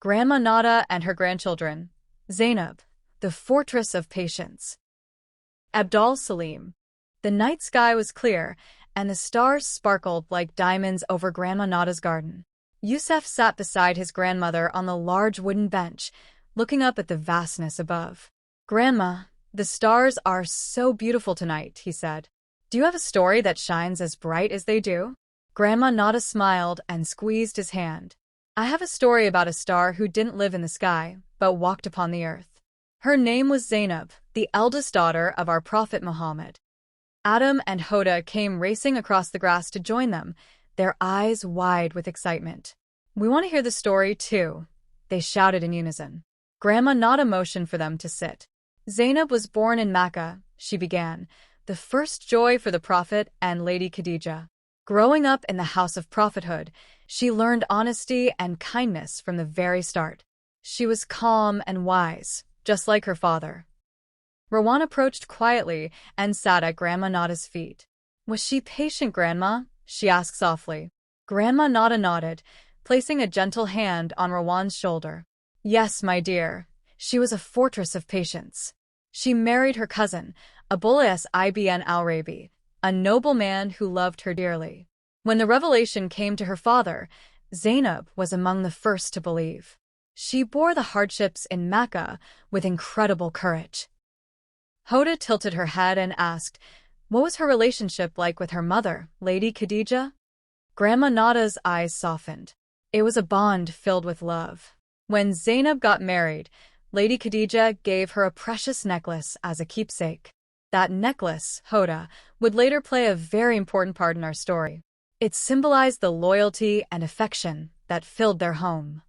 Grandma Nada and her grandchildren. Zainab, the fortress of patience. Abdal Salim. The night sky was clear, and the stars sparkled like diamonds over Grandma Nada's garden. Yusuf sat beside his grandmother on the large wooden bench, looking up at the vastness above. "Grandma, the stars are so beautiful tonight," he said. "Do you have a story that shines as bright as they do?" Grandma Nada smiled and squeezed his hand. "I have a story about a star who didn't live in the sky, but walked upon the earth. Her name was Zainab, the eldest daughter of our Prophet Muhammad." Adam and Hoda came racing across the grass to join them, their eyes wide with excitement. "We want to hear the story, too," they shouted in unison. Grandma Nada motioned for them to sit. "Zainab was born in Mecca," she began, "the first joy for the Prophet and Lady Khadijah. Growing up in the House of Prophethood, she learned honesty and kindness from the very start. She was calm and wise, just like her father." Rowan approached quietly and sat at Grandma Nada's feet. "Was she patient, Grandma?" she asked softly. Grandma Nada nodded, placing a gentle hand on Rowan's shoulder. "Yes, my dear. She was a fortress of patience. She married her cousin, Abu'l-As ibn al-Rabi, a noble man who loved her dearly. When the revelation came to her father, Zainab was among the first to believe. She bore the hardships in Mecca with incredible courage." Hoda tilted her head and asked, "What was her relationship like with her mother, Lady Khadijah?" Grandma Nada's eyes softened. It was a bond filled with love. When Zainab got married, Lady Khadijah gave her a precious necklace as a keepsake. That necklace, Hoda, would later play a very important part in our story. It symbolized the loyalty and affection that filled their home.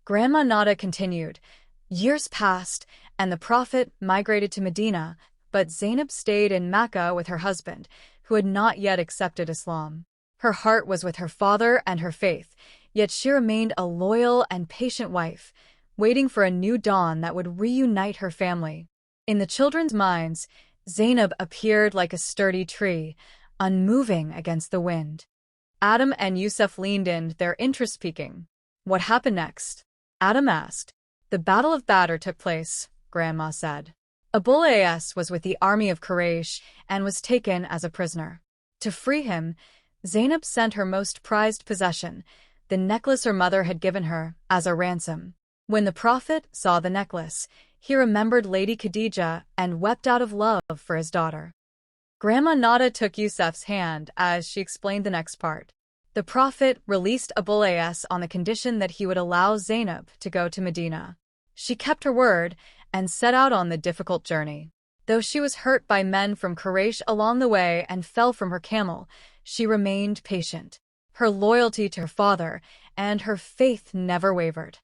Grandma Nada continued, "Years passed, and the Prophet migrated to Madinah, but Zainab stayed in Mecca with her husband, who had not yet accepted Islam. Her heart was with her father and her faith, yet she remained a loyal and patient wife, waiting for a new dawn that would reunite her family. In the children's minds, Zainab appeared like a sturdy tree, unmoving against the wind." Adam and Yusuf leaned in, their interest peaking. "What happened next?" Adam asked. "The Battle of Badr took place," Grandma said. "Abu'l-As was with the army of Quraysh and was taken as a prisoner. To free him, Zainab sent her most prized possession, the necklace her mother had given her, as a ransom. When the Prophet saw the necklace, he remembered Lady Khadijah and wept out of love for his daughter." Grandma Nada took Yusuf's hand as she explained the next part. "The Prophet released Abu'l-As on the condition that he would allow Zainab to go to Madinah. She kept her word and set out on the difficult journey. Though she was hurt by men from Quraysh along the way and fell from her camel, she remained patient. Her loyalty to her father and her faith never wavered."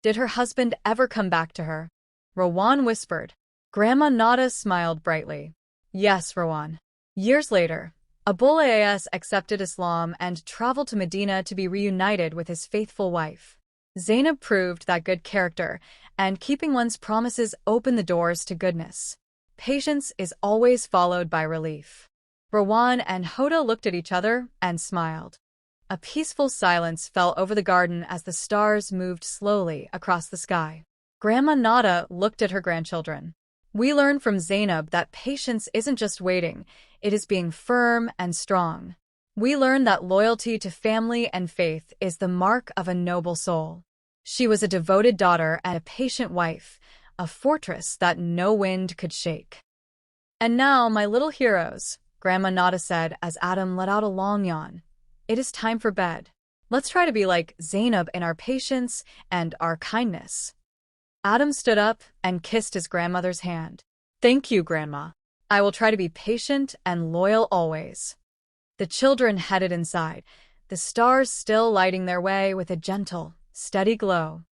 "Did her husband ever come back to her?" Rowan whispered. Grandma Nada smiled brightly. "Yes, Rowan. Years later, Abu'l-As accepted Islam and traveled to Madinah to be reunited with his faithful wife. Zainab proved that good character and keeping one's promises opened the doors to goodness. Patience is always followed by relief." Rowan and Hoda looked at each other and smiled. A peaceful silence fell over the garden as the stars moved slowly across the sky. Grandma Nada looked at her grandchildren. "We learn from Zainab that patience isn't just waiting, it is being firm and strong. We learn that loyalty to family and faith is the mark of a noble soul. She was a devoted daughter and a patient wife, a fortress that no wind could shake." "And now, my little heroes," Grandma Nada said as Adam let out a long yawn, "it is time for bed. Let's try to be like Zainab in our patience and our kindness." Adam stood up and kissed his grandmother's hand. "Thank you, Grandma. I will try to be patient and loyal always." The children headed inside, the stars still lighting their way with a gentle, steady glow.